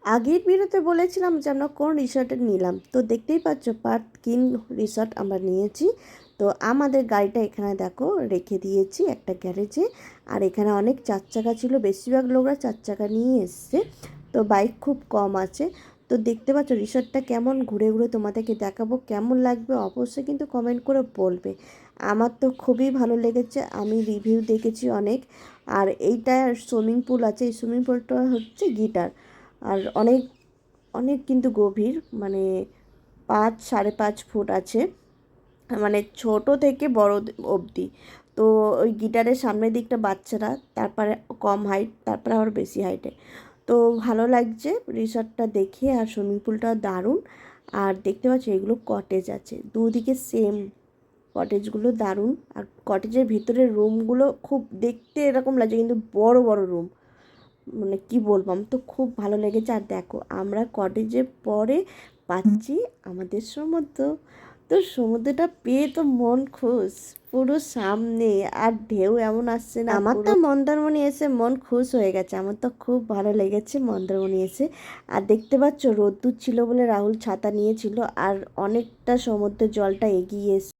আগের ভিডিওতে বলেছিলাম যে আমরা কোন রিসর্টে নিলাম, তো দেখতেই পাচ্ছ পার্ক কিন রিসর্ট আমরা নিয়েছি। তো আমাদের গাড়িটা এখানে দেখো রেখে দিয়েছি একটা গ্যারেজে। আর এখানে অনেক চার চাকা ছিল, বেশিরভাগ লোকরা চার চাকা নিয়ে এসছে, তো বাইক খুব কম আছে। তো দেখতে পাচ্ছ রিসর্টটা কেমন, ঘুরে ঘুরে তোমাদেরকে দেখাবো, কেমন লাগবে অবশ্যই কিন্তু কমেন্ট করে বলবে। আমার তো খুবই ভালো লেগেছে, আমি রিভিউ দেখেছি অনেক। আর এইটা সুইমিং পুল আছে, এই সুইমিং পুলটা হচ্ছে গিটার। আর অনেক অনেক কিন্তু গভীর, মানে 5-5.5 ফুট আছে, মানে ছোট থেকে বড় অবধি। তো ওই গিটারের সামনের দিকটা বাচ্চারা, তারপরে কম হাইট, তারপরে আবার বেশি হাইটে। তো ভালো লাগছে রিসর্টটা দেখে, আর সুইমিং পুলটা দারুণ। আর দেখতে পাচ্ছি এগুলো কটেজ আছে দুদিকে সেম, কটেজগুলো দারুণ। আর কটেজের ভিতরের রুমগুলো খুব দেখতে এরকম লাগছে, কিন্তু বড় বড় রুম, মানে কি বলবো, আমার তো খুব ভালো লেগেছে। আর দেখো আমরা কটেজে পরে পাচ্ছি আমাদের সমুদ্র, তো সমুদ্রটা পেয়ে তো মন খুশ পুরো সামনে। আর ঢেউ এমন আসছে না, আমার তো মন্দারমণি এসে মন খুশ হয়ে গেছে, আমার তো খুব ভালো লেগেছে মন্দারমণি এসে। আর দেখতে পাচ্ছ রোদ্দুর ছিল বলে রাহুল ছাতা নিয়েছিল, আর অনেকটা সমুদ্রের জলটা এগিয়ে এসে